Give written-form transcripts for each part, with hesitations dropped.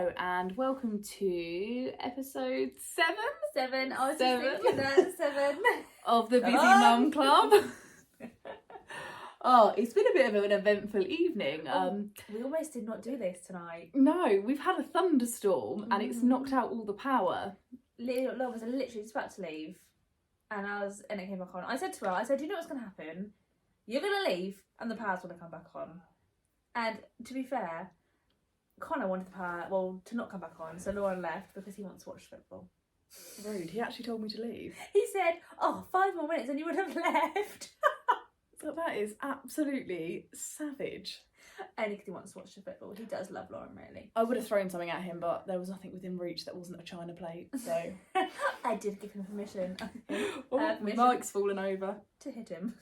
Hello and welcome to episode 7. I was Seven. just thinking that 7 of the Busy Ta-da! Mum Club. Oh, it's been a bit of an eventful evening. We almost did not do this tonight. No, we've had a thunderstorm and it's knocked out all the power. Laura was literally just about to leave, and it came back on. I said to her, do you know what's going to happen? You're going to leave, and the power's going to come back on. And to be fair, Connor wanted the power, to not come back on, so Laura left because he wants to watch football. Rude, he actually told me to leave. He said, 5 more minutes and you would have left. So that is absolutely savage. Only because he wants to watch the football. He does love Lauren, really. I would have thrown something at him, but there was nothing within reach that wasn't a china plate, so... I did give him permission. My mic's fallen over. To hit him.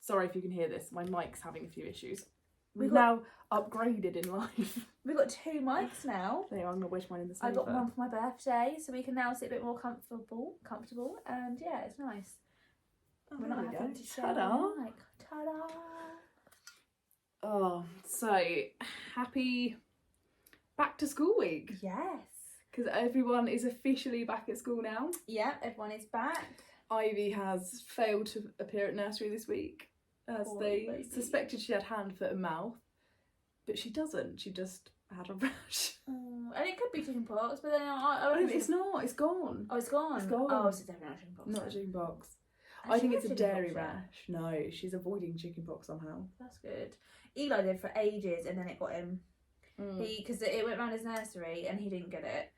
Sorry if you can hear this, my mic's having a few issues. We've now upgraded in life. We've got 2 mics now. So I'm going to wedge mine in the sofa. I got one for my birthday, so we can now sit a bit more comfortable, and yeah, it's nice. Oh, we're not having to share Ta-da. the mic. Ta-da! Oh, so happy back to school week. Yes. Because everyone is officially back at school now. Yeah, everyone is back. Ivy has failed to appear at nursery this week, as they baby. suspected she had hand, foot and mouth. But she doesn't, she just had a rash. And it could be chicken pox, but then It's not, it's gone. Oh, it's gone? It's gone. Oh, it's definitely not chicken pox. Not then. chicken pox. Has I she think had it's a chicken dairy pox yet? rash. No, she's avoiding chicken pox somehow. That's good. Eli did for ages, and then it got him. Because it went round his nursery, and he didn't get it.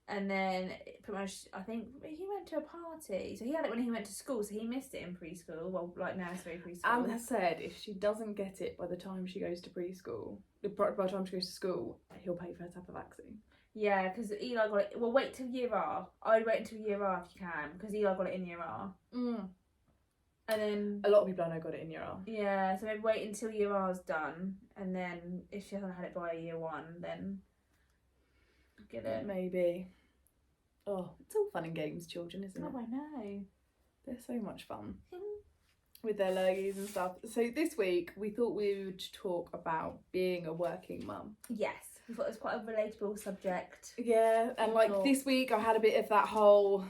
And then, pretty much, I think he went to a party. So he had it when he went to school, so he missed it in preschool. Well, like nursery, preschool. Anne has said if she doesn't get it by the time she goes to preschool, by the time she goes to school, he'll pay for her to have the vaccine. Yeah, because Eli got it. Well, wait till year R. I'd wait until year R if you can, because Eli got it in year R. And then a lot of people I know got it in year R. Yeah, so maybe wait until year R's done, and then if she hasn't had it by year 1, then get it. Maybe. Oh, it's all fun and games, children, isn't it? Oh, I know. They're so much fun with their lurgies and stuff. So this week we thought we would talk about being a working mum. Yes, we thought it was quite a relatable subject. Yeah, and like this week I had a bit of that whole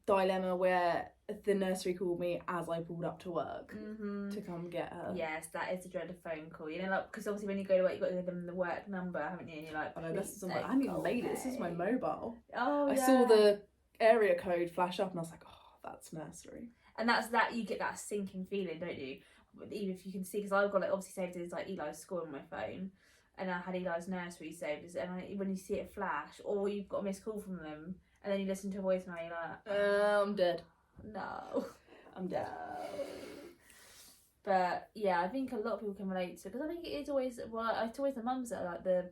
dilemma where the nursery called me as I pulled up to work to come get her. Yes, that is a dreaded phone call. You know, like, because obviously when you go to work, you've got to give them the work number, haven't you? And you're like, I know, this is I haven't even made it. This is my mobile. Oh, I yeah. saw the area code flash up and I was like, oh, that's nursery. And that's that, you get that sinking feeling, don't you? Even if you can see, because I've got it obviously saved as like Eli's school on my phone, and I had Eli's nursery saved as, and when you see it flash, or you've got a missed call from them, and then you listen to a voicemail, you're like, I'm dead. No. I'm dead. No. But yeah, I think a lot of people can relate to, because I think it is always, it's always the mums that are like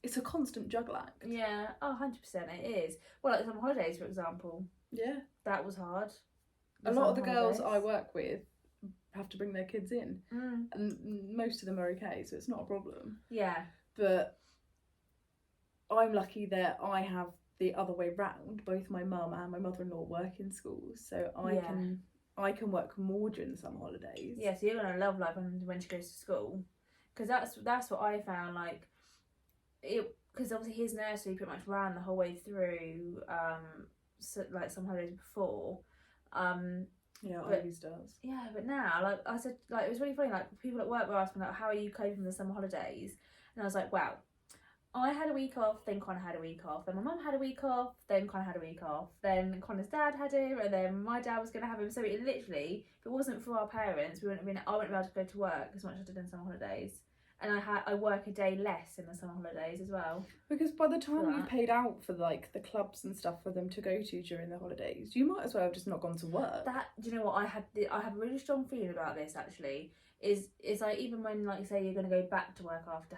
it's a constant juggle act. Yeah, 100% it is. Well, like some holidays, for example. Yeah. That was hard. A lot of the girls I work with have to bring their kids in, and most of them are okay, so it's not a problem. Yeah. But I'm lucky that I have the other way round. Both my mum and my mother-in-law work in schools, so I can work more during the summer holidays. Yeah, so you're gonna love life when she goes to school, because that's what I found, like it, because obviously his nursery pretty much ran the whole way through. So, like some holidays before. Yeah, Ivy's does. Yeah, but now, like I said, like it was really funny. Like people at work were asking, like, how are you coping with the summer holidays? And I was like, wow. I had a week off, then Connor had a week off, then my mum had a week off, then Connor had a week off, then Connor's dad had him, and then my dad was going to have him. So it literally, if it wasn't for our parents, I wouldn't be able to go to work as much as I did in summer holidays. And I work a day less in the summer holidays as well. Because by the time you've paid out for like the clubs and stuff for them to go to during the holidays, you might as well have just not gone to work. Do you know what, I have a really strong feeling about this actually. Is like, even when, like you say, you're going to go back to work after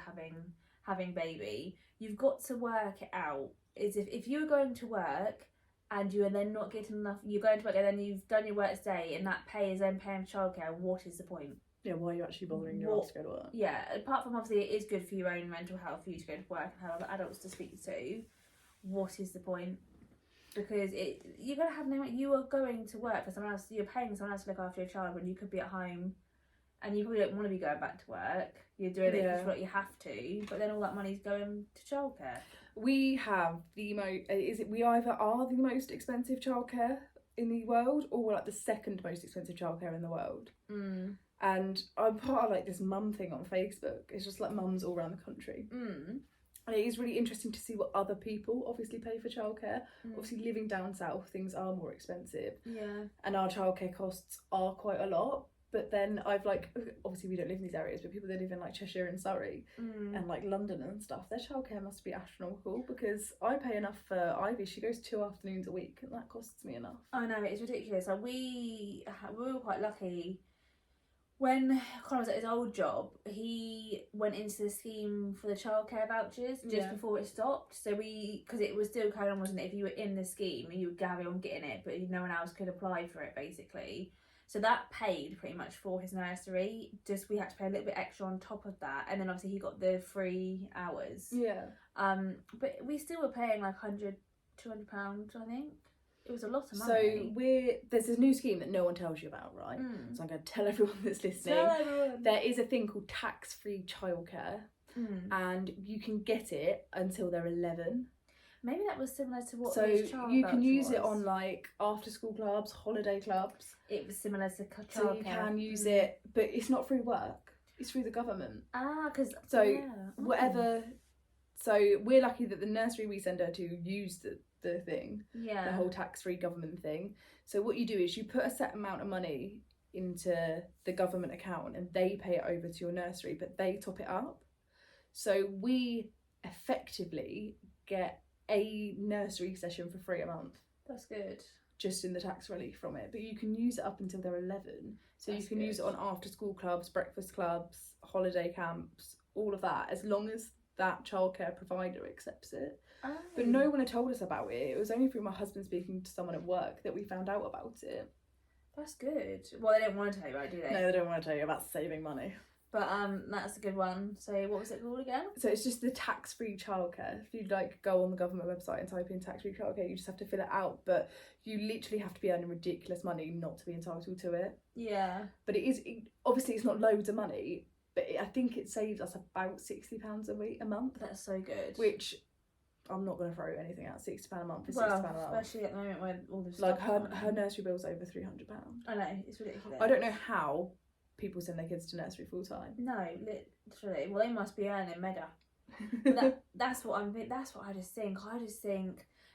having baby, you've got to work it out. Is if you're going to work and you are then not getting enough, you're going to work and then you've done your work day and that pay is then paying for childcare, what is the point? Yeah, why are you actually bothering your ass to go to work? Yeah, apart from obviously it is good for your own mental health for you to go to work and have other adults to speak to, what is the point? Because you're going to have you are going to work for someone else, you're paying someone else to look after your child when you could be at home and you probably don't want to be going back to work. You're doing it because you have to, but then all that money's going to childcare. We have the we either are the most expensive childcare in the world, or we're like the second most expensive childcare in the world. And I'm part of like this mum thing on Facebook. It's just like mums all around the country. And it is really interesting to see what other people obviously pay for childcare. Obviously, living down south, things are more expensive. Yeah. And our childcare costs are quite a lot. But then I've like, obviously we don't live in these areas, but people that live in like Cheshire and Surrey and like London and stuff, their childcare must be astronomical, because I pay enough for Ivy. She goes 2 afternoons a week and that costs me enough. I know, it's ridiculous. Like we were quite lucky. When Connor was at his old job, he went into the scheme for the childcare vouchers just before it stopped. So because it was still carrying on, wasn't it? If you were in the scheme, you would carry on getting it, but no one else could apply for it, basically. So that paid pretty much for his nursery. Just we had to pay a little bit extra on top of that, and then obviously he got the free hours. Yeah. But we still were paying like £100, £200, I think. It was a lot of money. So there's this new scheme that no one tells you about, right? So I'm going to tell everyone that's listening. Tell everyone. There is a thing called tax-free childcare, and you can get it until they're 11. Maybe that was similar to what. So you can use it on like after-school clubs, holiday clubs. It was similar to childcare. So you can use it, but it's not through work. It's through the government. Because whatever. So we're lucky that the nursery we send her to used the thing, the whole tax-free government thing. So what you do is you put a set amount of money into the government account and they pay it over to your nursery, but they top it up. So we effectively get a nursery session for free a month. That's good. Just in the tax relief from it, but you can use it up until they're 11. So you can use it on after-school clubs, breakfast clubs, holiday camps, all of that, as long as that childcare provider accepts it. But no one had told us about it. It was only through my husband speaking to someone at work that we found out about it. That's good. Well, they don't want to tell you about it, do they? No, they don't want to tell you about saving money. But that's a good one. So what was it called again? So it's just the tax-free childcare. If you like go on the government website and type in tax-free childcare, you just have to fill it out. But you literally have to be earning ridiculous money not to be entitled to it. Yeah. But obviously it's not loads of money, but I think it saves us about £60 a month. That's so good. Which I'm not going to throw anything out. £60 a month is £60 a month. Especially at the moment when all this like her nursery bill's over £300. I know, it's ridiculous. I don't know how people send their kids to nursery full time. No, literally. Well, they must be earning mega. But that's what I just think.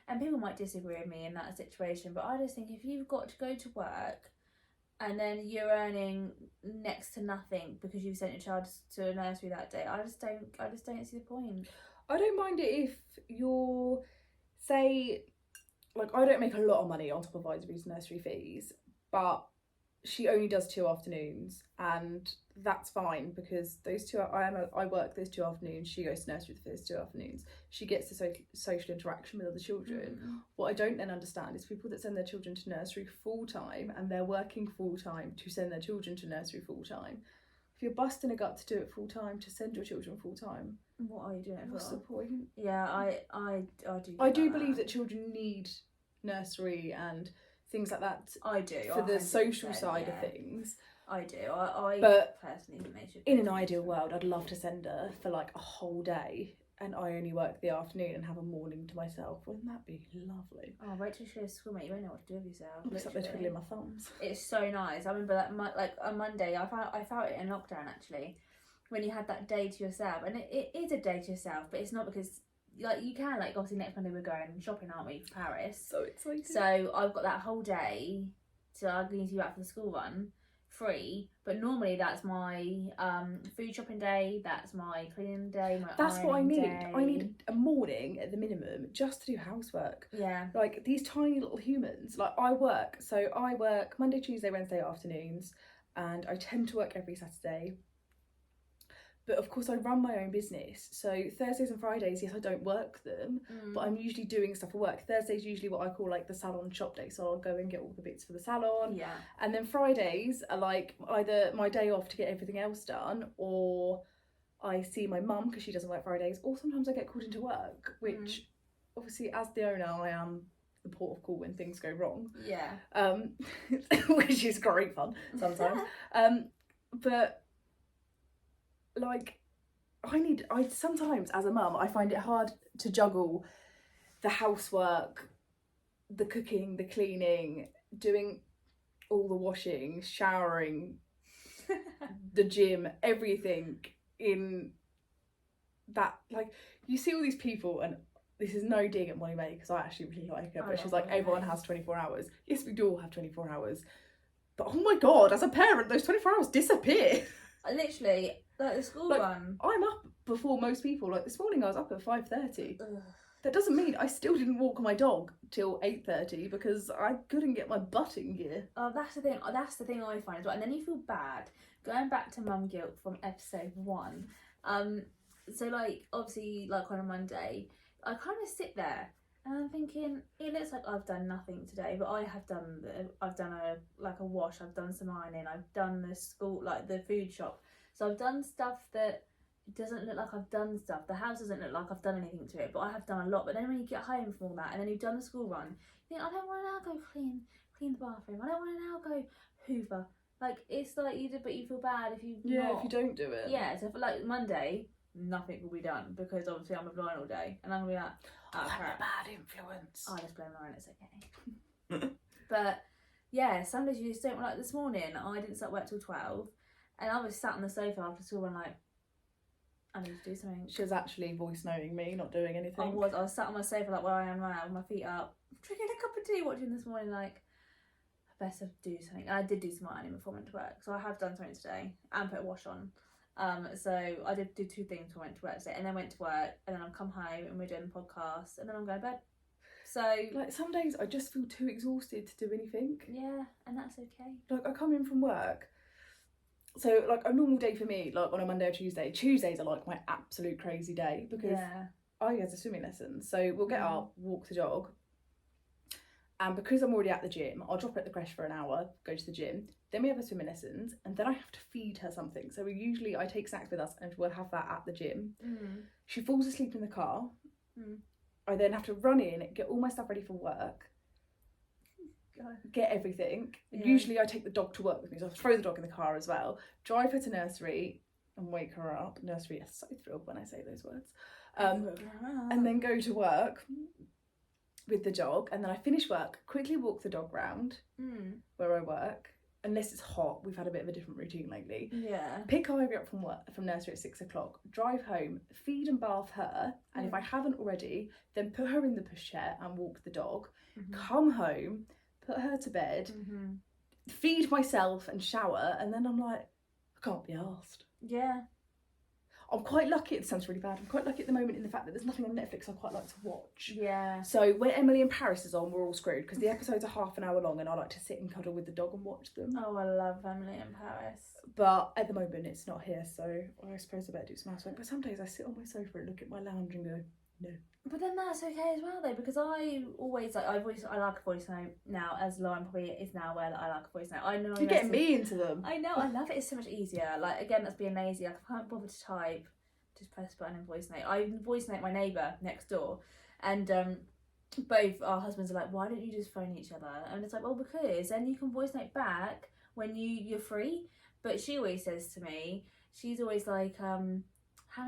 And people might disagree with me in that situation, but I just think if you've got to go to work and then you're earning next to nothing because you've sent your child to a nursery that day, I just don't see the point. I don't mind it if you're, say, like I don't make a lot of money on top of Ivy's nursery fees, but she only does 2 afternoons, and that's fine because I work those 2 afternoons. She goes to nursery for those 2 afternoons. She gets the social interaction with other children. What I don't then understand is people that send their children to nursery full time and they're working full time to send their children to nursery full time. If you're busting a gut to do it full time, to send your children full time, what are you doing? What's the point? Yeah, I do. I do believe that children need nursery and things like that. I do for the social side of things. I do. I but personally think they should. In an ideal world, I'd love to send her for like a whole day, and I only work the afternoon and have a morning to myself. Wouldn't that be lovely? Oh, wait till she goes to school, mate. You won't know what to do with yourself. I'm just up there twiddling my thumbs. It's so nice. I remember that like on Monday. I found it in lockdown actually, when you had that day to yourself, and it is a day to yourself, but it's not because. Like you can, like obviously next Monday we're going shopping, aren't we, for Paris? So excited. So I've got that whole day to I need to be back for the school run free, but normally that's my food shopping day, that's my cleaning day, that's what I need. Day. I need a morning at the minimum just to do housework. Yeah. Like these tiny little humans. Like I work Monday, Tuesday, Wednesday afternoons, and I tend to work every Saturday. But of course I run my own business, so Thursdays and Fridays, yes, I don't work them, but I'm usually doing stuff for work. Thursday's usually what I call like the salon shop day, so I'll go and get all the bits for the salon. Yeah. And then Fridays are like either my day off to get everything else done, or I see my mum because she doesn't work Fridays, or sometimes I get called into work, which obviously as the owner I am the port of call when things go wrong. Yeah. Which is great fun sometimes. But like, I sometimes as a mum, I find it hard to juggle the housework, the cooking, the cleaning, doing all the washing, showering, the gym, everything in that. Like, you see all these people, and this is no dig at Molly May because I actually really like her, but she's like, everyone has 24 hours. Yes, we do all have 24 hours. But oh my god, as a parent, those 24 hours disappear. Literally, like the school run. I'm up before most people. Like this morning I was up at 5:30. That doesn't mean I still didn't walk my dog till 8:30 because I couldn't get my butt in gear. Oh, that's the thing. That's the thing I find as well. And then you feel bad going back to mum guilt from episode 1. So like obviously like on a Monday, I kind of sit there and I'm thinking it looks like I've done nothing today, but I've done a wash, I've done some ironing, I've done the school, like the food shop. So I've done stuff that doesn't look like I've done stuff. The house doesn't look like I've done anything to it, but I have done a lot. But then when you get home from all that and then you've done the school run, you think I don't want to now go clean the bathroom. I don't want to now go hoover. Like it's like you do, but you feel bad if you if you don't do it. Yeah, so for like Monday, nothing will be done because obviously I'm blind all day and I'm gonna be like, oh crap, bad influence. Oh, just blame Lauren, it's okay. But yeah, some days you just don't. Like this morning, I didn't start work till 12, and I was sat on the sofa after school and like, I need to do something. She was actually voice noting me, not doing anything. I was sat on my sofa like where I am now, with my feet up, drinking a cup of tea, watching this morning. Like, I best do something. And I did do some ironing before I went to work, so I have done something today and put a wash on. So I did do 2 things before I went to work today, and then went to work, and then I've come home and we're doing the podcast, and then I'm going to bed. So like some days I just feel too exhausted to do anything. Yeah, and that's okay. Like I come in from work, so like a normal day for me, like on a Monday or Tuesday. Tuesdays are like my absolute crazy day because I go to swimming lessons. So we'll get up, walk the dog, and because I'm already at the gym, I'll drop her at the creche for an hour, go to the gym. Then we have her swimming lessons, and then I have to feed her something. So I take snacks with us, and we'll have that at the gym. She falls asleep in the car. I then have to run in, get all my stuff ready for work, get everything. Usually I take the dog to work with me, so I throw the dog in the car as well, drive her to nursery and wake her up. Nursery is so thrilled when I say those words. And then go to work with the dog, and then I finish work, quickly walk the dog round where I work. Unless it's hot, we've had a bit of a different routine lately. Pick Ivy up from nursery at 6 o'clock, drive home, feed and bath her, and if I haven't already, then put her in the pushchair and walk the dog, come home, put her to bed, feed myself and shower, and then I'm like, I can't be arsed. I'm quite lucky, it sounds really bad, I'm quite lucky at the moment in the fact that there's nothing on Netflix I quite like to watch. So when Emily in Paris is on, we're all screwed because the episodes are half an hour long and I like to sit and cuddle with the dog and watch them. Oh, I love Emily in Paris. But at the moment it's not here, so I suppose I better do some housework. But some days I sit on my sofa and look at my lounge and go, no. But then that's okay as well though, because I always I like a voice note now, as Lauren probably is now aware that I like a voice note. I know you're getting me into them. I know, I love it. It's so much easier. Like again, that's being lazy. Like, I can't bother to type. Just press button and voice note. I voice note my neighbour next door, and both our husbands are like, why don't you just phone each other? And it's like, well, because then you can voice note back when you're free. But she always says to me, she's always like, Hannah,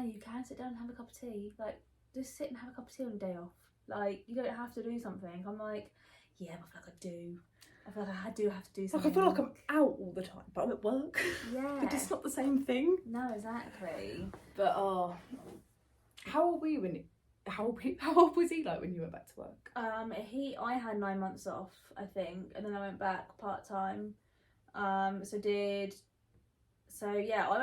you can sit down and have a cup of tea. Like, just sit and have a cup of tea on a day off. Like, you don't have to do something. I'm like, yeah, but I feel like I do. I feel like I do have to do something. Like, I feel like I'm out all the time, but I'm at work. But it's not the same thing. No, exactly. But how old were you how old was he like when you went back to work? I had 9 months off, I think, and then I went back part-time. I went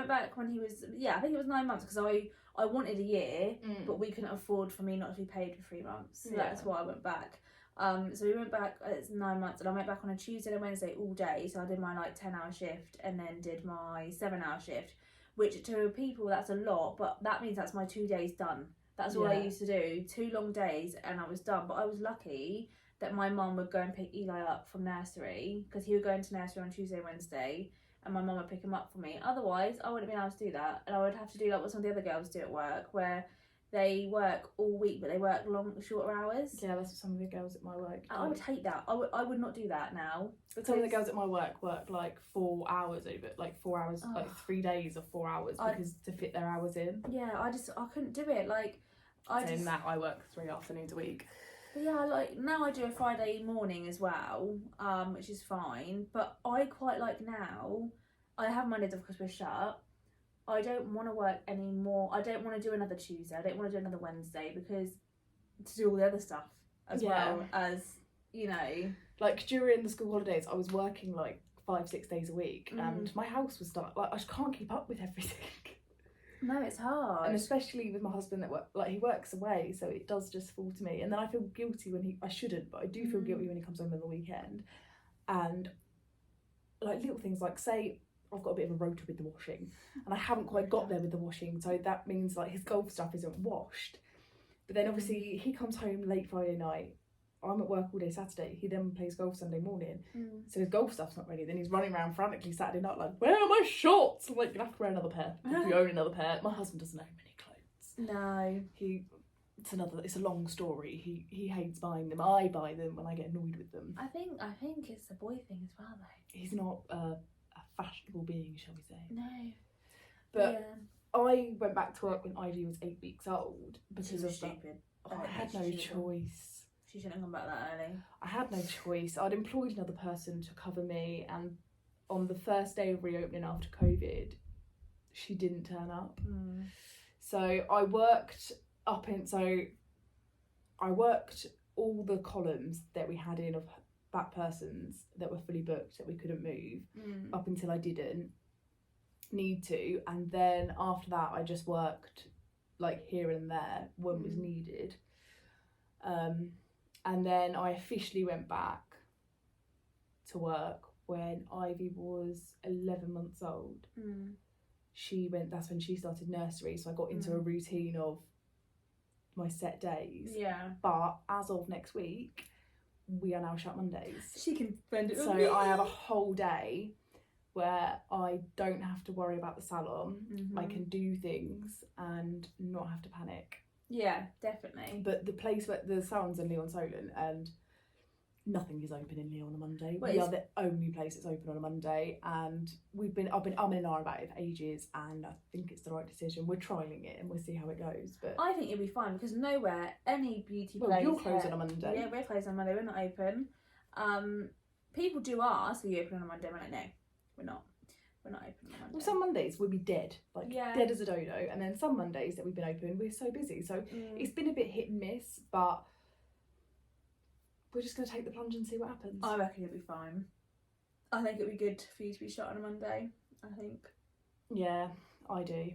back when he was, I think it was 9 months, because I wanted a year, but we couldn't afford for me not to be paid for 3 months. So that's why I went back. So we went back, it's 9 months, and I went back on a Tuesday and Wednesday all day. So I did my 10-hour shift and then did my 7-hour shift, which to people that's a lot, but that means that's my 2 days done. That's all I used to do, 2 long days, and I was done. But I was lucky that my mum would go and pick Eli up from nursery, because he would go into nursery on Tuesday and Wednesday, and my mum would pick him up for me. Otherwise, I wouldn't have been able to do that, and I would have to do like what some of the other girls do at work, where they work all week, but they work shorter hours. Yeah, that's what some of the girls at my work do. I would hate that. I would not do that now. But some of the girls at my work like 4 hours over, like 4 hours, like 3 days of 4 hours because to fit their hours in. Yeah, I couldn't do it. Like, In that I work 3 afternoons a week. But yeah, like now I do a Friday morning as well, which is fine. But I quite like now. I have Mondays off because we're shut. I don't want to work anymore. I don't want to do another Tuesday. I don't want to do another Wednesday because to do all the other stuff as well as, you know. Like during the school holidays, I was working like 5-6 days a week, and my house was like I just can't keep up with everything. No, it's hard. And especially with my husband he works away, so it does just fall to me. And then I feel guilty when I shouldn't, but I do feel guilty when he comes home on the weekend. And like little things like, say I've got a bit of a rota with the washing and I haven't quite got there with the washing, so that means like his golf stuff isn't washed. But then obviously he comes home late Friday night, I'm at work all day Saturday, he then plays golf Sunday morning, so his golf stuff's not ready. Then he's running around frantically Saturday night like, where are my shorts? I'm like, you'll have to wear another pair if you own another pair. My husband doesn't own many clothes. No. It's a long story. He hates buying them. I buy them when I get annoyed with them. I think it's a boy thing as well though. He's not a fashionable being, shall we say. No. But I went back to work when Ivy was 8 weeks old because of stupid. I had no choice. She shouldn't have gone back that early. I had no choice. I'd employed another person to cover me, and on the first day of reopening after COVID, she didn't turn up. So I worked all the columns that we had in of that person's that were fully booked that we couldn't move up until I didn't need to, and then after that I just worked like here and there when was needed. And then I officially went back to work when Ivy was 11 months old. That's when she started nursery, so I got into a routine of my set days. Yeah. But as of next week, we are now shut Mondays. She can spend it so on me. I have a whole day where I don't have to worry about the salon. I can do things and not have to panic. Yeah, definitely. But the place where the salon's in Leon Solent, and nothing is open in Leon on a Monday. We are the only place that's open on a Monday, and I've been umming and ahhing about it for ages, and I think it's the right decision. We're trialling it and we'll see how it goes. But I think it'll be fine because nowhere, any beauty place. Well, you're closed on a Monday. Yeah, we're closed on Monday. We're not open. People do ask, are you open on a Monday? I'm like, no, we're not. We're not open on Monday. Well, some Mondays we'll be dead, dead as a dodo, and then some Mondays that we've been open, we're so busy. So it's been a bit hit and miss, but we're just going to take the plunge and see what happens. I reckon it'll be fine. I think it'll be good for you to be shut on a Monday, I think. Yeah, I do.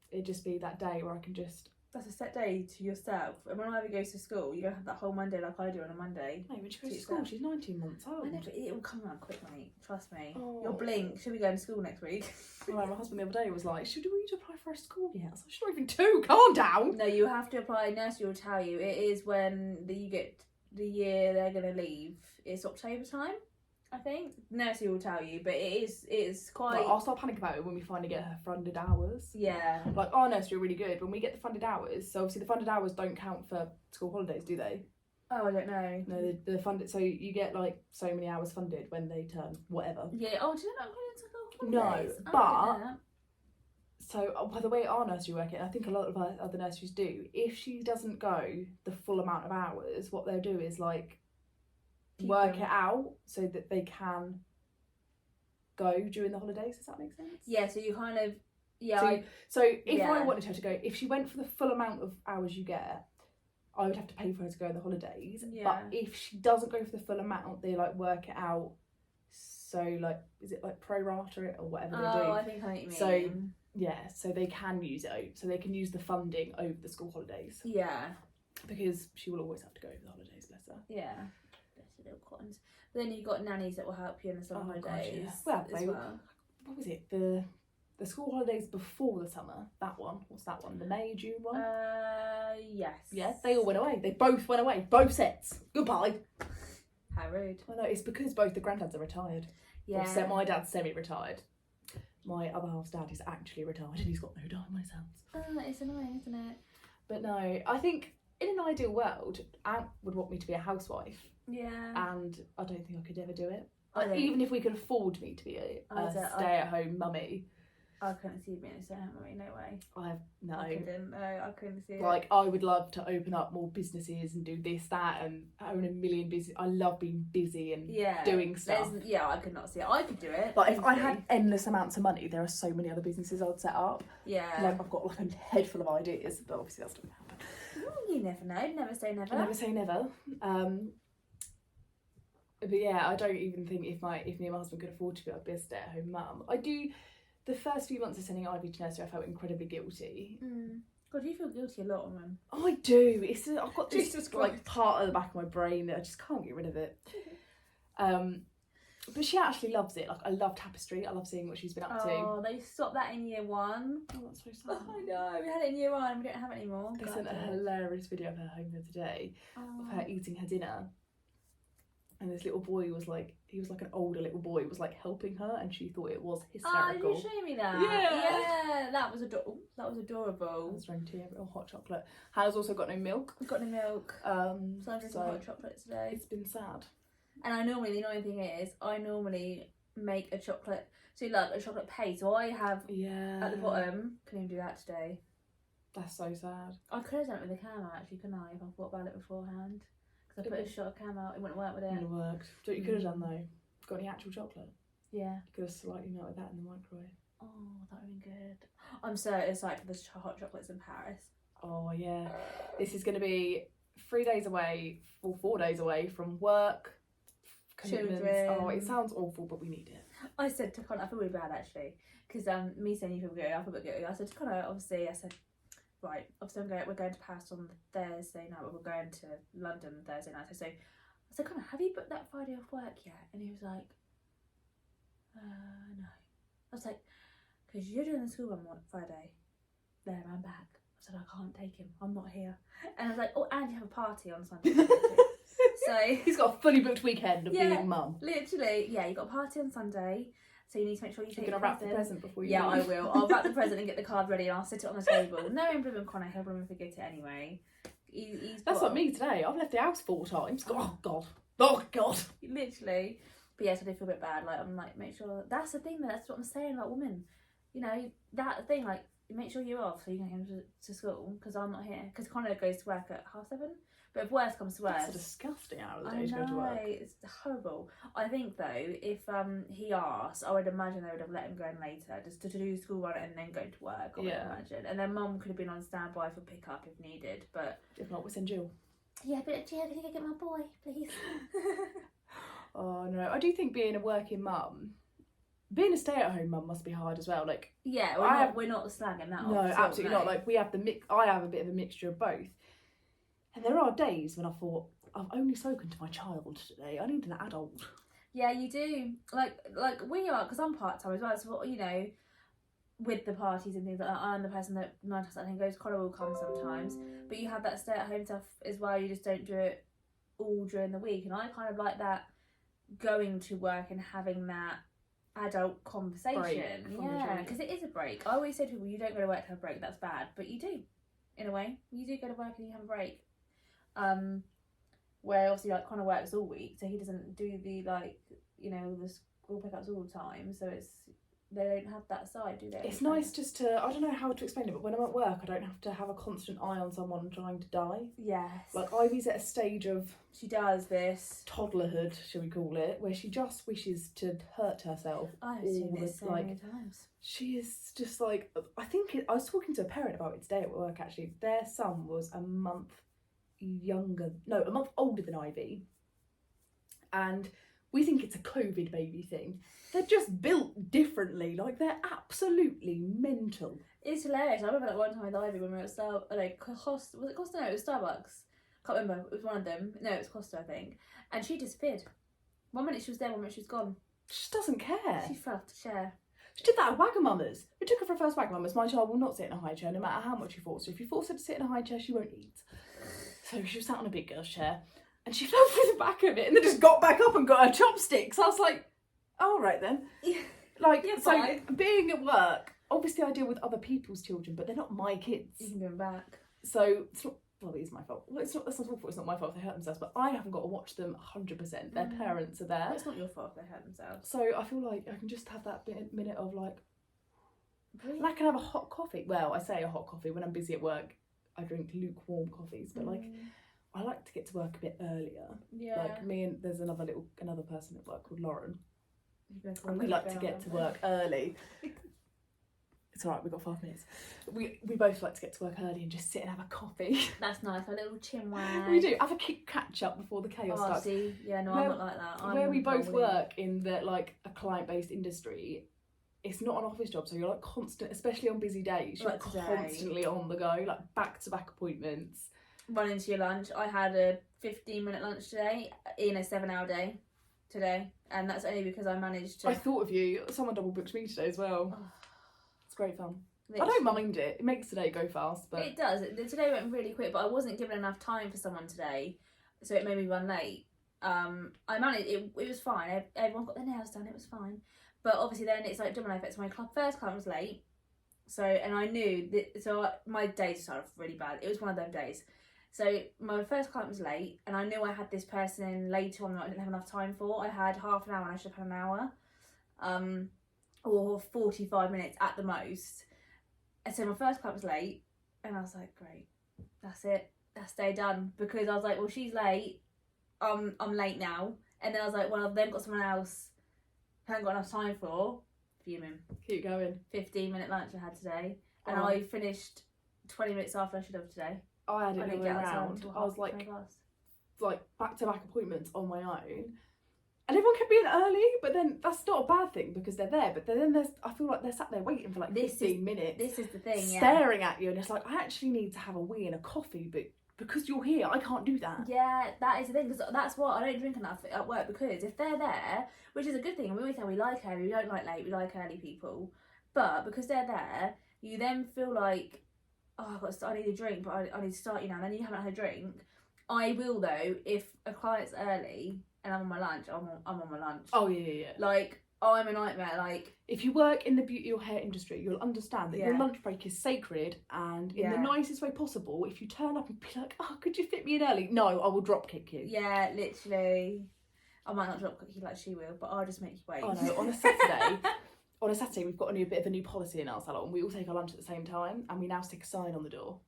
It'd just be that day where I can just... That's a set day to yourself. And when Ivy goes to school, you're going to have that whole Monday like I do on a Monday. No, when she goes to school, she's 19 months old. I know, but it will come around quick, mate. Trust me. Oh. You'll blink. She'll be going to school next week. Well, my husband the other day was like, should we need to apply for a school yet? I was like, she's not even 2, calm down. No, you have to apply. Nursery will tell you. It is when you get the year they're going to leave. It's October time, I think. Nursery will tell you, but it's quite... Like, I'll start panicking about it when we finally get her funded hours. Yeah. Like, our nursery are really good. When we get the funded hours, so obviously the funded hours don't count for school holidays, do they? Oh, I don't know. No, the funded, so you get like so many hours funded when they turn whatever. Yeah, oh, do you not go into school holidays? No, but... So, by the way our nursery work it, I think a lot of other nurseries do, if she doesn't go the full amount of hours, what they'll do is like work it out so that they can go during the holidays. Does that make sense? Yeah, so you kind of... Yeah. So if I wanted her to go, if she went for the full amount of hours you get, I would have to pay for her to go on the holidays. Yeah. But if she doesn't go for the full amount, they like work it out. So like, is it like pro rata it or whatever they do? Oh, I think I know what you mean. So yeah, so they can use it. So they can use the funding over the school holidays. Yeah. Because she will always have to go over the holidays, bless her. Yeah. Bless her little cottons. But then you've got nannies that will help you in the summer holidays. God, yeah. Well, what was it? The school holidays before the summer, that one. What's that one? The May, June one? Yes. Yeah, they all went away. They both went away. Both sets. Goodbye. How rude. Well, no, it's because both the granddads are retired. Yeah. So my dad's semi-retired. My other half's dad is actually retired and he's got no time, my sounds. It's annoying, isn't it? But no, I think in an ideal world, Ant would want me to be a housewife. Yeah. And I don't think I could ever do it. I don't- Even if we could afford me to be a stay-at-home mummy. I couldn't see you being a stay-at-home mummy, no way. I couldn't see it. Like, I would love to open up more businesses and do this, that, and own a million business. I love being busy and doing stuff. I could not see it. I could do it. Like, if I had endless amounts of money, there are so many other businesses I'd set up. Yeah. Like, I've got like a head full of ideas, but obviously that's not going to happen. You never know. Never say never. Never say never. But yeah, I don't even think if me and my husband could afford to be, I'd be a stay-at-home mum. I do. The first few months of sending Ivy to nursery, I felt incredibly guilty. God, you feel guilty a lot, woman. Oh, I do. I've got this like part of the back of my brain that I just can't get rid of it. But she actually loves it. Like, I love tapestry. I love seeing what she's been up to. Oh, they stopped that in year 1. Oh, that's so sad. I know. We had it in year 1. We don't have it anymore. They sent a hilarious video of her home the other day of her eating her dinner. And this little boy was like, he was like an older little boy, was like helping her, and she thought it was hysterical. Oh, did you show me that? Yeah. That was adorable. That was adorable. I was drinking tea, a little hot chocolate. Hannah's also got no milk. I've got no milk. So I'm drinking hot chocolate today. It's been sad. And the annoying thing is, I normally make a chocolate, so like a chocolate paste. So I have at the bottom, couldn't even do that today. That's so sad. I could have done it with a camo actually, couldn't I, if I thought about it beforehand? Because I put a shot of camo, it wouldn't work with it. It wouldn't have worked. So what you could have done though, got any actual chocolate? Yeah. You could have slightly melted that in the microwave. Oh, that would have been good. I'm so excited for the hot chocolates in Paris. Oh yeah. This is going to be 3 days away, or 4 days away from work. Commitments. Children. Oh, it sounds awful, but we need it. I said to Connor, I feel really bad actually, because me saying you feel good, I feel a bit guilty. I said to Connor, obviously, right, obviously we're going to Paris on Thursday night, but we're going to London Thursday night. So I said, Connor, have you booked that Friday off work yet? And he was like, no. I was like, because you're doing the school run on Friday. There, I'm back. I said, I can't take him. I'm not here. And I was like, oh, and you have a party on Sunday. So he's got a fully booked weekend of being mum. Literally, yeah, you got a party on Sunday, so you need to make sure you take. You're gonna wrap the present before you. Yeah, I will. I'll wrap the present and get the card ready, and I'll sit it on the table. Knowing Bloom and Connor, he'll probably forget it anyway. That's like me today. I've left the house 4 times. Oh God. Oh God. Literally. But yes, I do feel a bit bad. Like, I'm like, make sure. That's the thing. That's what I'm saying about women. You know, that thing. Like, make sure you're off so you can get him to school, because I'm not here. Because Connor goes to work at 7:30. But if worse comes to worse, that's a disgusting hour of the day to go to work. It's horrible. I think though, if he asked, I would imagine they would have let him go in later, just to do the school run and then go to work. I would imagine, and then Mum could have been on standby for pick up if needed. But if not, we'll send Jill. Yeah, but Jill, can you go get my boy, please? Oh no, I do think being a working mum, being a stay-at-home mum must be hard as well. Like, yeah, we're not slagging that off. No, absolutely not. Like, we have I have a bit of a mixture of both. And there are days when I thought, I've only spoken to my child today. I need an adult. Yeah, you do. Like we are, because I'm part-time as well. So, you know, with the parties and things like that, I'm the person that 9 times out of 10 goes. Connor will come sometimes. But you have that stay-at-home stuff as well. You just don't do it all during the week. And I kind of like that, going to work and having that adult conversation. Yeah, because it is a break. I always say to people, you don't go to work to have a break. That's bad. But you do, in a way. You do go to work and you have a break. Where obviously like Connor works all week, so he doesn't do the the school pickups all the time, so they don't have that side, do they? It's nice just to, I don't know how to explain it, but when I'm at work I don't have to have a constant eye on someone trying to die. Yes. Like, Ivy's at a stage of, she does this toddlerhood, shall we call it, where she just wishes to hurt herself. I've seen this so many times. She is just like, I was talking to a parent about it today at work actually. Their son was a month older than Ivy, and we think it's a COVID baby thing. They're just built differently. Like, they're absolutely mental. It's hilarious. I remember that one time with Ivy when we were at Costa? Was it Costa? No, it was Starbucks. Can't remember. It was one of them. No, it was Costa, I think. And she disappeared. 1 minute she was there, 1 minute she was gone. She just doesn't care. She fell off the chair. She did that at Wagamama's. We took her for a first Wagamama's. My child will not sit in a high chair no matter how much you force her. If you force her to sit in a high chair, she won't eat. So she was sat on a big girl's chair and she fell through the back of it and then just got back up and got her chopsticks. I was like, all right then. Like, so fine. Being at work, obviously I deal with other people's children, but they're not my kids. You can go back. So it's not. Well, it is my fault. Well, it's not. That's not awful. It's not my fault if they hurt themselves, but I haven't got to watch them 100%. Their parents are there. Well, it's not your fault if they hurt themselves. So I feel like I can just have that minute of like, and I can have a hot coffee. Well, I say a hot coffee when I'm busy at work. I drink lukewarm coffees, but like, I like to get to work a bit earlier. Yeah. Like me and there's another person at work called Lauren. And we like to get to work early. It's alright, we've got 5 minutes. We both like to get to work early and just sit and have a coffee. That's nice, a little chin wag. We do, have a catch up before the chaos starts. See, yeah, no, I'm not like that. Where we both work in the like a client-based industry, it's not an office job, so you're like constant, especially on busy days, you're constantly on the go, like back-to-back appointments. Run into your lunch. I had a 15-minute lunch today in a 7-hour day today, and that's only because I managed to... I thought of you. Someone double booked me today as well. It's great fun. Literally. I don't mind it. It makes today go fast, but... It does. Today went really quick, but I wasn't given enough time for someone today, so it made me run late. I managed... It was fine. Everyone got their nails done. It was fine. But obviously then it's like domino effects. My first client was late, so, and I knew that... So my day started off really bad. It was one of those days. So my first client was late, and I knew I had this person in later on that I didn't have enough time for. I had half an hour and I should have had an hour, or 45 minutes at the most. And so my first client was late, and I was like, great, that's it, that's day done. Because I was like, well, she's late, I'm late now. And then I was like, well, I've then got someone else I haven't got enough time for. Fuming. Keep going. 15-minute lunch I had today, and I finished 20 minutes after I should have today. I had it the way around. I was like back-to-back appointments on my own, and everyone kept being early. But then that's not a bad thing because they're there. But then I feel like they're sat there waiting for like 15 minutes. This is the thing, staring at you, and it's like I actually need to have a wee and a coffee, but because you're here, I can't do that. Yeah, that is the thing, because that's what I don't drink enough at work, because if they're there, which is a good thing, we always say we like early, we don't like late, we like early people, but because they're there, you then feel like, oh, I need a drink, but I need to start you now, and then you haven't had a drink. I will though, if a client's early and I'm on my lunch, I'm on my lunch. Oh yeah. Like, I'm a nightmare. Like, if you work in the beauty or hair industry, you'll understand that your lunch break is sacred, and in the nicest way possible, if you turn up and be like, oh, could you fit me in early? No, I will drop kick you. Yeah, literally. I might not drop kick you like she will, but I'll just make you wait. Oh no, on a Saturday we've got a bit of a new policy in our salon. We all take our lunch at the same time, and we now stick a sign on the door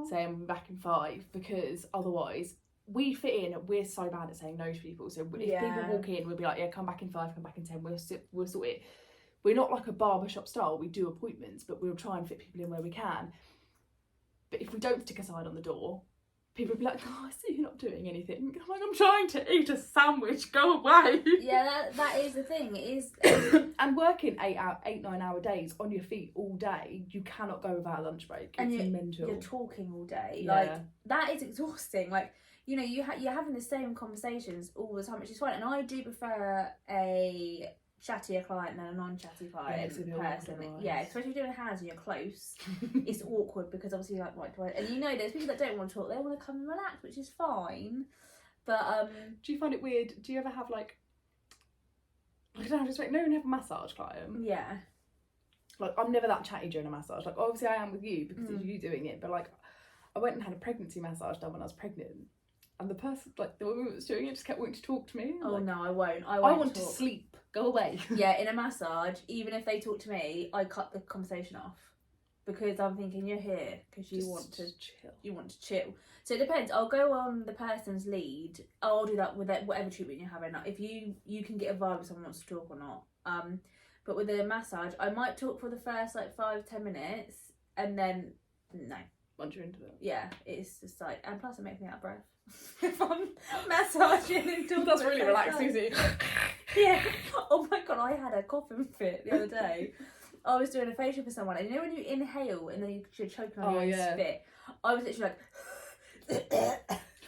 saying we'll be back in 5, because otherwise we fit in. We're so bad at saying no to people, so if people walk in, we'll be like, yeah, come back in 5, come back in 10, we'll sort it. We're not like a barbershop style, we do appointments, but we'll try and fit people in where we can. But if we don't stick a sign on the door, people will be like, oh, I see you're not doing anything. I'm like, I'm trying to eat a sandwich, go away. Yeah, that is the thing. It is. And working 8-9 hour days on your feet all day, you cannot go without a lunch break. And it's mental. You're talking all day. Yeah. Like, that is exhausting. Like, you know, you're having the same conversations all the time, which is fine. And I do prefer a chattier client than a non-chatty client personally. Yeah, especially doing hands and you're close. It's awkward because obviously you're like, right, do I... And you know, there's people that don't want to talk. They want to come and relax, which is fine. But do you find it weird? Do you ever have like, I don't know, just like, no one have a massage client? Yeah. Like, I'm never that chatty during a massage. Like, obviously I am with you because it's you doing it, but like, I went and had a pregnancy massage done when I was pregnant, and the person, like the woman that was doing it, just kept wanting to talk to me. Oh like, no, I won't. I want to sleep. Go away. Yeah, in a massage, even if they talk to me, I cut the conversation off, because I'm thinking you're here because you want to chill. You want to chill. So it depends. I'll go on the person's lead. I'll do that with whatever treatment you're having. If you can get a vibe if someone wants to talk or not. But with a massage, I might talk for the first like 5-10 minutes, and then no. Once you're into it. Yeah, it's just like, and plus it makes me out of breath. If I'm massaging and talking. That's really relaxing, isn't it? Yeah. Oh my god, I had a coughing fit the other day. I was doing a facial for someone, and you know when you inhale and then you're choking on your own spit? I was literally like,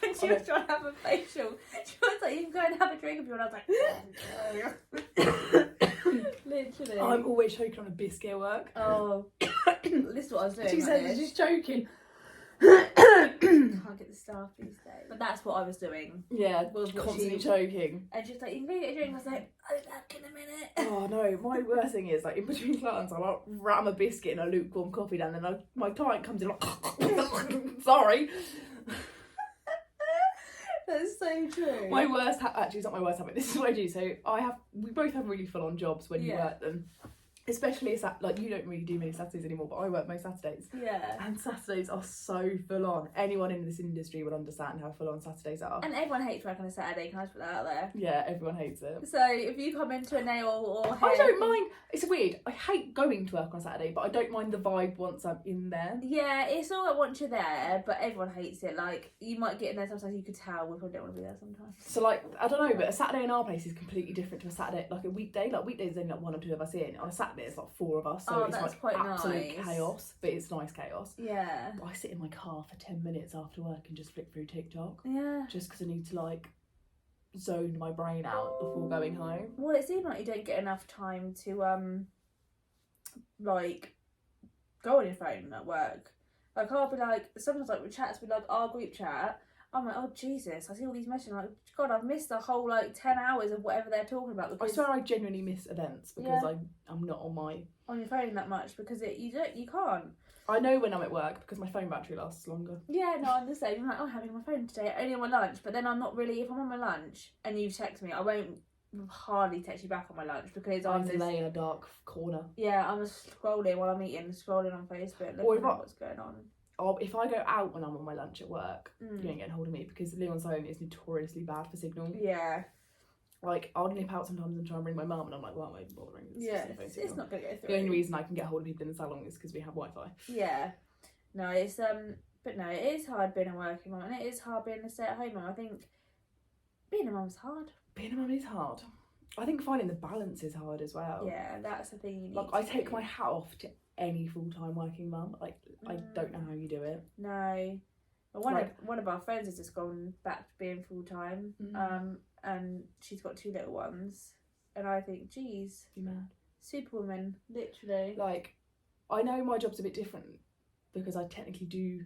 and she was trying to have a facial. She was like, you can go and have a drink if you want. I was like, literally. I'm always choking on a biscuit at work. Oh, this is what I was doing. She said she's choking. I can't get this staff these days. But that's what I was doing. Yeah, Was what constantly she- choking. And she's like, you can go get a drink. I was like, I'll be back in a minute. Oh no, my worst thing is like in between clients I like ram a biscuit and a lukewarm coffee down, and then my client comes in like sorry. That's so true. My worst actually it's not my worst habit, this is what I do. So we both have really full on jobs when you work them. Especially like you don't really do many Saturdays anymore, but I work most Saturdays. Yeah. And Saturdays are so full on. Anyone in this industry will understand how full on Saturdays are. And everyone hates working on a Saturday, can I just put that out there? Yeah, everyone hates it. So if you come into a nail or hair... I don't mind. It's weird. I hate going to work on Saturday, but I don't mind the vibe once I'm in there. Yeah, it's all right once you're there, but everyone hates it. Like, you might get in there sometimes, you could tell we probably don't want to be there sometimes. So like, I don't know, but a Saturday in our place is completely different to a Saturday, like a weekday. Like weekdays there's only like 1 or 2 of us in. On a Saturday it's like 4 of us. So it's that's like quite absolute nice. chaos, but it's nice chaos. Yeah. But I sit in my car for 10 minutes after work and just flick through TikTok. Yeah. Just because I need to like zone my brain out before going home. Well, it seems like you don't get enough time to like go on your phone at work. Like I'll be like, sometimes like with chats with like our group chat, I'm like, oh Jesus, I see all these messages. I'm like, God, I've missed the whole like 10 hours of whatever they're talking about. I Because swear I genuinely miss events because I'm not on your phone that much because you can't. I know when I'm at work because my phone battery lasts longer. Yeah, no, I'm the same. I'm like, oh, I'm having my phone today, only on my lunch. But then I'm not really, if I'm on my lunch and you text me, I won't hardly text you back on my lunch because I'm lay in a dark corner. Yeah, I'm just scrolling while I'm eating, scrolling on Facebook, looking at what's going on. If I go out when I'm on my lunch at work, you ain't getting hold of me because Leon's phone is notoriously bad for signal. Yeah. Like, I'll nip out sometimes and try and ring my mum and I'm like, why am I even bothering? It's not going to go through. The only reason I can get hold of people in the salon is because we have Wi-Fi. Yeah. No, it's, but no, it is hard being a working mum and it is hard being a stay-at-home mum. I think being a mum's hard. Being a mum is hard. I think finding the balance is hard as well. Yeah, that's the thing you need. Like, I take my hat off to any full-time working mum. Like, I don't know how you do it. No. Well, one of our friends has just gone back to being full-time. And she's got 2 little ones. And I think, geez. You mad? Superwoman, literally. Like, I know my job's a bit different because I technically do...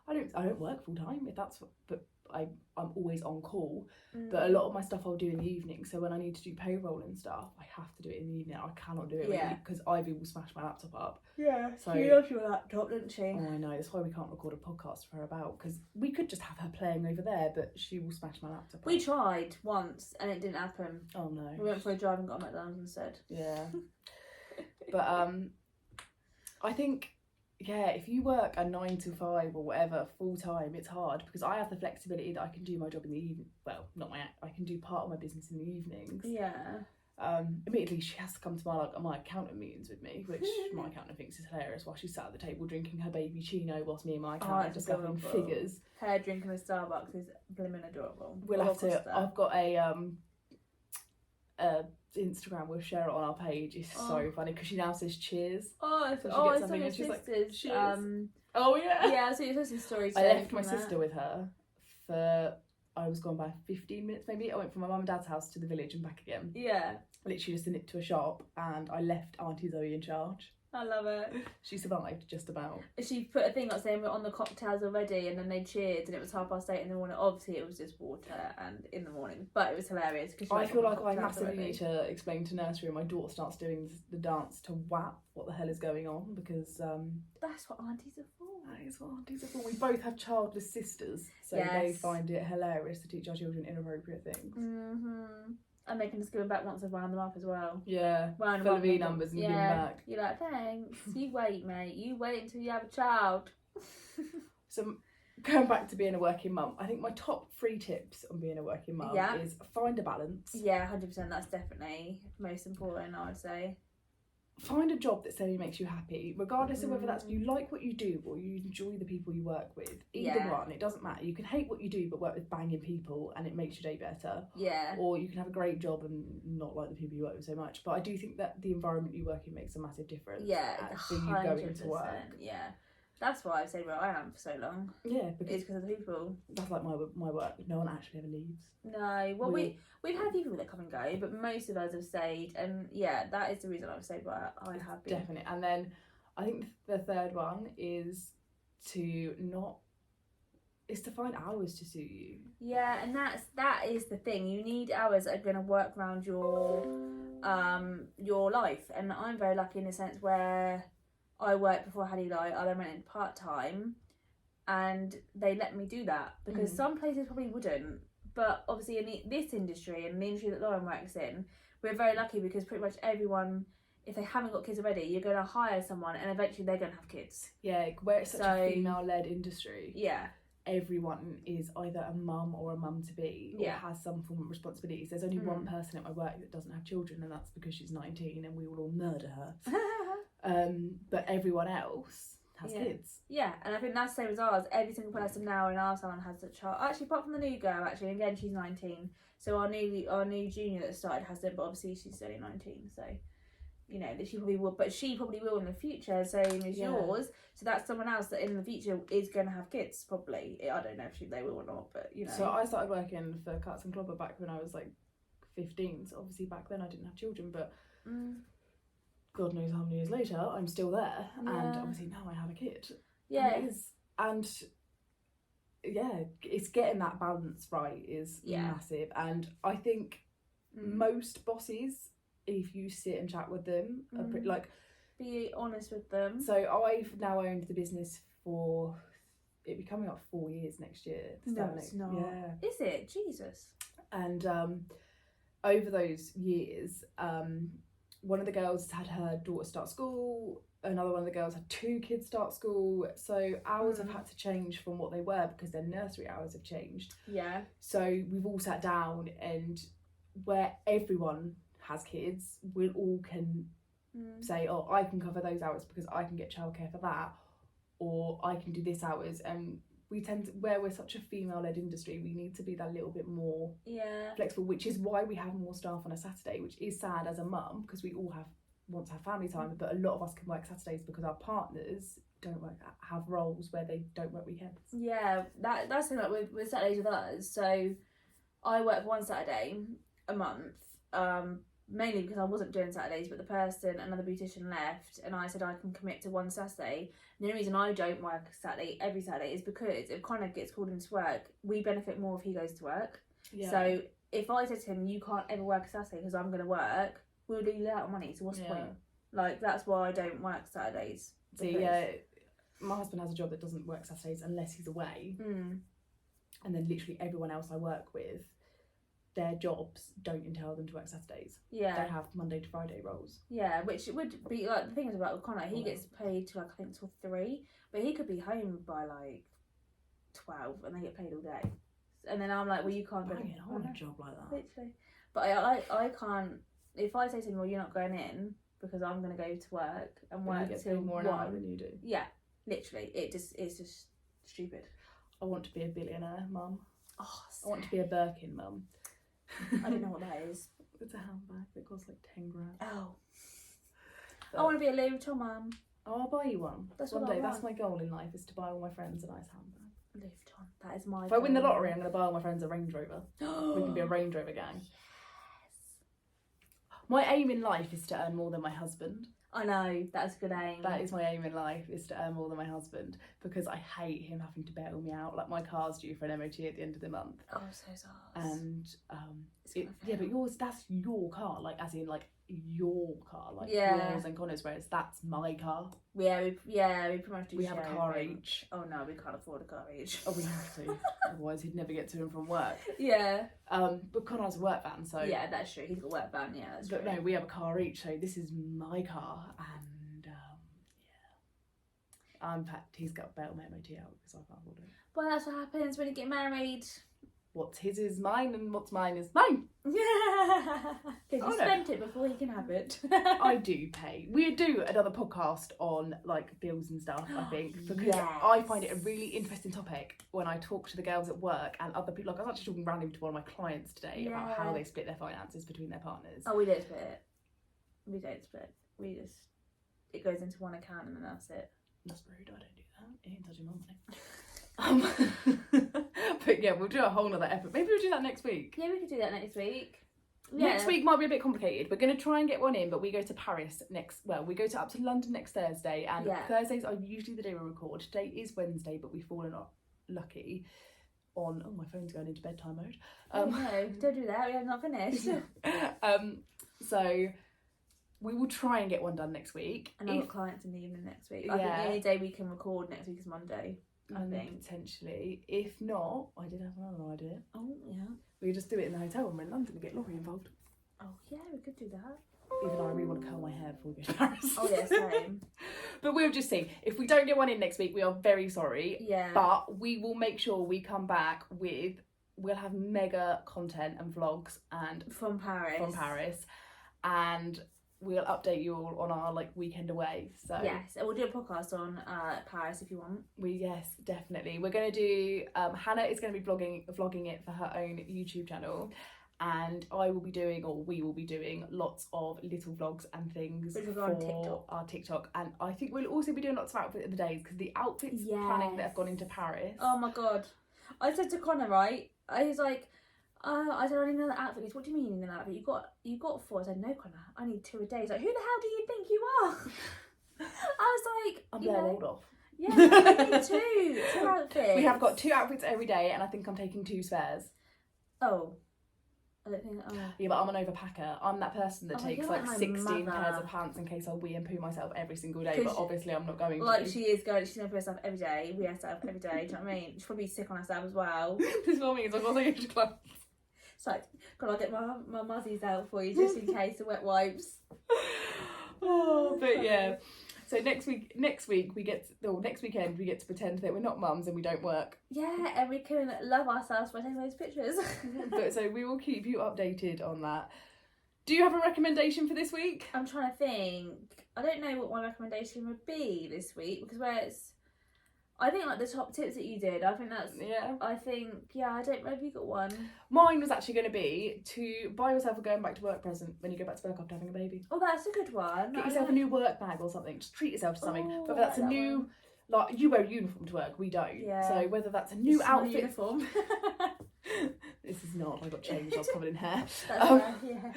I don't work full-time, if that's... But I'm always on call, but a lot of my stuff I'll do in the evening. So when I need to do payroll and stuff, I have to do it in the evening. I cannot do it because Ivy will smash my laptop up. Yeah, so she loves your laptop, doesn't she? Oh, I know. That's why we can't record a podcast for her about, because we could just have her playing over there, but she will smash my laptop We up. tried once and it didn't happen. Oh no. We went for a drive and got a McDonald's instead. Yeah. But I think, yeah, if you work a 9 to 5 or whatever full time, it's hard because I have the flexibility that I can do my job in the evening. Well, I can do part of my business in the evenings. Yeah. Admittedly, she has to come to my accountant meetings with me, which my accountant thinks is hilarious, while she's sat at the table drinking her baby chino whilst me and my accountant are discussing figures. Her drinking a Starbucks is blimmin' adorable. We'll have to. I've got a Instagram. We'll share it on our page. It's so funny because she now says cheers. I saw your sister's. Like, oh yeah. Yeah, I saw your sister's story. I left my sister with her for. I was gone by 15 minutes maybe. I went from my mum and dad's house to the village and back again. Yeah. Literally just to nip to a shop, and I left Auntie Zoe in charge. I love it. She survived just about. She put a thing up saying we're on the cocktails already, and then they cheered, and it was 8:30 in the morning. Obviously, it was just water and in the morning, but it was hilarious. I feel like I massively need to explain to nursery when my daughter starts doing the dance to WAP what the hell is going on, because that's what aunties are for. That is what aunties are for. We both have childless sisters, so they find it hilarious to teach our children inappropriate things. And they can just give them back once they've wound them up as well. Yeah, fill of E numbers and give them back. You're like, thanks. You wait, mate. You wait until you have a child. So, going back to being a working mum, I think my top 3 tips on being a working mum is find a balance. Yeah, 100%. That's definitely most important, I would say. Find a job that semi makes you happy, regardless of whether that's you like what you do or you enjoy the people you work with. Either one, it doesn't matter. You can hate what you do but work with banging people and it makes your day better. Yeah. Or you can have a great job and not like the people you work with so much. But I do think that the environment you work in makes a massive difference. Yeah, for you going to work. Yeah. That's why I've stayed where I am for so long. Yeah, because of the people. That's like my work. No one actually ever leaves. No, well we've had people that come and go, but most of us have stayed, and yeah, that is the reason I've stayed where I have been. Definitely. And then I think the third one is to not it's to find hours to suit you. Yeah, and that is the thing. You need hours that are going to work around your life. And I'm very lucky in the sense where I worked before I had Eli. I then went in part-time, and they let me do that, because some places probably wouldn't. But obviously in this industry, and the industry that Lauren works in, we're very lucky because pretty much everyone, if they haven't got kids already, you're going to hire someone and eventually they're going to have kids. Yeah, where it's such a female-led industry. Yeah. Everyone is either a mum or a mum-to-be, or has some form of responsibilities. There's only one person at my work that doesn't have children, and that's because she's 19 and we will all murder her. But everyone else has kids. Yeah, and I think that's the same as ours. Every single person now in our salon has a child. Actually, apart from the new girl, actually, again, she's 19. So our new junior that started has it, but obviously she's only 19, so... You know, that she probably will, but she probably will in the future, same as yours. So that's someone else that in the future is going to have kids, probably. I don't know if they will or not, but you know. So I started working for Cuts and Clobber back when I was like 15. So obviously back then I didn't have children, but God knows how many years later I'm still there, and obviously now I have a kid. Yeah, and it is, and it's getting that balance right is massive, and I think most bosses, if you sit and chat with them, be honest with them. So I've now owned the business for, it'll be coming up 4 years next year. No, it's not. Yeah. Is it? Jesus. And over those years, one of the girls had her daughter start school, another one of the girls had 2 kids start school, so hours have had to change from what they were because their nursery hours have changed. Yeah. So we've all sat down, and where everyone has kids, we all can say, oh, I can cover those hours because I can get childcare for that, or I can do this hours. And we tend to, where we're such a female-led industry, we need to be that little bit more flexible, which is why we have more staff on a Saturday, which is sad as a mum because we all want to have family time, but a lot of us can work Saturdays because our partners don't have roles where they don't work weekends. Yeah, that's the thing, like with Saturdays with us. So I work 1 Saturday a month, mainly because I wasn't doing Saturdays, but another beautician left, and I said I can commit to 1 Saturday. And the only reason I don't work every Saturday is because it kind of gets called into work. We benefit more if he goes to work. Yeah. So if I said to him, you can't ever work a Saturday because I'm going to work, we'll lose out on money, so what's the point? Like, that's why I don't work Saturdays. See, my husband has a job that doesn't work Saturdays unless he's away. And then literally everyone else I work with, their jobs don't entail them to work Saturdays. Yeah. They have Monday to Friday roles. Yeah, which would be, like, the thing is about Connor, he gets paid to, like, I think till 3, but he could be home by, like, 12 and they get paid all day. And then I'm like, well, you can't go. I want a job like that. Literally. But I can't, if I say to him, well, you're not going in because I'm going to go to work and work till more an hour than you do. Yeah, literally. It's just stupid. I want to be a billionaire mum. Oh, I want to be a Birkin mum. I don't know what that is. It's a handbag that costs like 10 grand. Oh. But I want to be a Louis Vuitton mum. Oh, I'll buy you one. That's one what day. I want. That's my goal in life, is to buy all my friends a nice handbag. Louis Vuitton. That is my If I win the lottery, I'm going to buy all my friends a Range Rover. We can be a Range Rover gang. Yes. My aim in life is to earn more than my husband. I know, that's a good aim. That is my aim in life, is to earn more than my husband, because I hate him having to bail me out. Like, my car's due for an MOT at the end of the month. Oh, so sad. And but that's your car, like, as in, like, your car, like yours and Connor's, whereas that's my car. Yeah, we pretty much do. We have a car each. Oh no, we can't afford a car each. Oh, we have to, otherwise he'd never get to and from work. Yeah. But Connor has a work van, so yeah, that's true. He's got a work van. Yeah, that's true. But no, we have a car each, so this is my car, and in fact, he's got to bail my MOT out because I can't afford it. Well, that's what happens when you get married. What's his is mine, and what's mine is mine. Yeah, because you spent it before he can have it. I do pay. We do another podcast on, like, bills and stuff, I think, because I find it a really interesting topic when I talk to the girls at work and other people. Like, I was actually talking randomly to one of my clients today about how they split their finances between their partners. Oh, we don't split it. We don't split. We just, it goes into one account and then that's it. That's rude. I don't do that. It ain't touching my money. But yeah, we'll do a whole nother episode. Maybe we'll do that next week. Yeah, we could do that next week. Next week might be a bit complicated. We're going to try and get one in, but we go to Paris we go up to London next Thursday, and Thursdays are usually the day we record. Today is Wednesday, but we've fallen lucky on... Oh, my phone's going into bedtime mode. No, don't do that. We have not finished. So we will try and get one done next week. And I've got clients in the evening next week. I think the only day we can record next week is Monday. I think. Potentially. If not, I did have another idea. Oh, yeah. We could just do it in the hotel when we're in London and get Laurie involved. Oh, yeah, we could do that. Even though I really want to curl my hair before we go to Paris. Oh, yeah, same. But we'll just see. If we don't get one in next week, we are very sorry. Yeah. But we will make sure we come back with... We'll have mega content and vlogs and... From Paris. And we'll update you all on our like weekend away. So yes, and we'll do a podcast on Paris if you want. Yes, definitely. We're gonna do Hannah is gonna be vlogging it for her own YouTube channel, and we will be doing lots of little vlogs and things for our TikTok. And I think we'll also be doing lots of outfit of the days because the outfits planning that have gone into Paris. Oh my god. I said to Connor, right? I was like, I said, I need another outfit. He goes, what do you mean you need another outfit? You got 4. I said, no, Connor, I need 2 a day. He's like, who the hell do you think you are? I was like, I'm there rolled off. Yeah, I need 2 outfits. We have got 2 outfits every day, and I think I'm taking 2 spares. Oh. I don't think. Oh. Yeah, but I'm an overpacker. I'm that person that takes like 16 mother. pairs of pants in case I wee and poo myself every single day. But obviously, I'm not going to. Like she is going. She's going for herself every day. We herself every day. Do you know what I mean? She's probably sick on herself as well. This morning is like, I go to class. It's like, can I get my muzzies out for you just in case the wet wipes? Oh, but yeah. So next weekend we get to pretend that we're not mums and we don't work. Yeah, and we can love ourselves by taking those pictures. But so we will keep you updated on that. Do you have a recommendation for this week? I'm trying to think. I don't know what my recommendation would be this week because I think like the top tips that you did. I think that's I don't know if you got one. Mine was actually going to be to buy yourself a going back to work present when you go back to work after having a baby. Oh, that's a good one. Get yourself a new work bag or something. Just treat yourself to something. Whether that's a new, like you wear a uniform to work, we don't. Yeah. So whether that's a new outfit. Uniform. This is not. I got changed. I was covered in hair. That's right, yeah.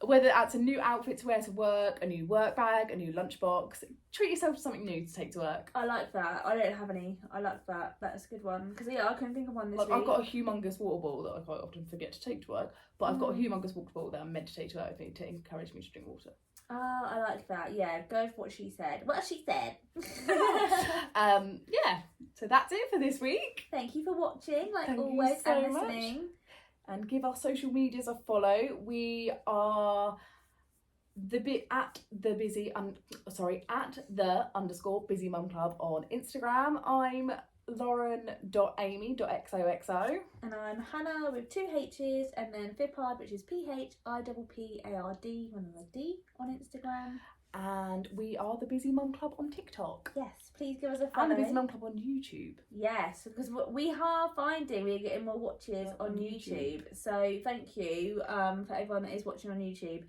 Whether that's a new outfit to wear to work, a new work bag, a new lunchbox, treat yourself to something new to take to work. I like that. I don't have any. I like that. That's a good one. Because I can think of one this week. I've got a humongous water bottle that I quite often forget to take to work, but I've got a humongous water bottle that I'm meant to take to work to encourage me to drink water. Oh, I like that. Yeah, go for what she said. What she said. Yeah. So that's it for this week. Thank you for watching, Thank always, you so and listening. Much. And give our social medias a follow. We are at the _busy mum club on Instagram. I'm lauren.amy.xoxo. And I'm Hannah with 2 H's and then Phippard, which is PHIPPARD, one of the D on Instagram. And we are the Busy Mum Club on TikTok. Yes, please give us a follow. And the Busy Mum Club on YouTube. Yes, because we are finding we're getting more watches on YouTube. So thank you for everyone that is watching on YouTube.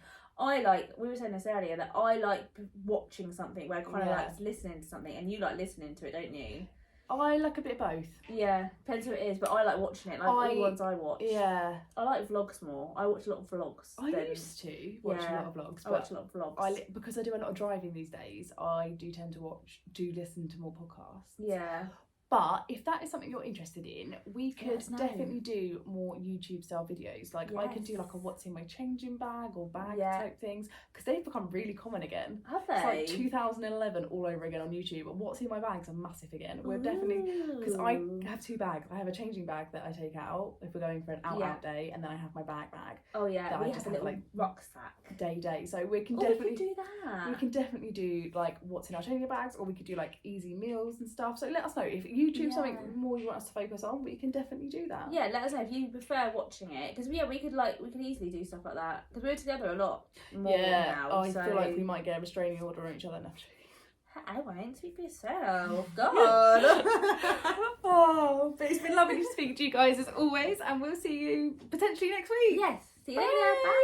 We were saying this earlier, that I like watching something where I kind of like listening to something, and you like listening to it, don't you? I like a bit of both. Yeah, depends who it is, but I like watching it, all the ones I watch. Yeah. I like vlogs more. I watch a lot of vlogs. I used to watch a lot of vlogs. I watch a lot of vlogs. Because I do a lot of driving these days, I do tend to listen to more podcasts. Yeah. But if that is something you're interested in, we could definitely do more YouTube style videos. Like I could do like a what's in my changing bag or bag type things, because they've become really common again. Have they? It's like 2011 all over again on YouTube. And what's in my bags are massive again. We're definitely, because I have 2 bags. I have a changing bag that I take out if we're going for an out day, and then I have my bag. Oh yeah, we have a little rucksack. Day. So we can definitely do that. We can definitely do like what's in our changing bags, or we could do like easy meals and stuff. So let us know if YouTube something more you want us to focus on. We can definitely do that. Yeah, let us know if you prefer watching it, because we could easily do stuff like that, because we're together a lot more now. I feel like we might get a restraining order on each other now. I won't. Speak for yourself. God. Oh, but it's been lovely to speak to you guys as always, and we'll see you potentially next week. Yes. See you later. Bye.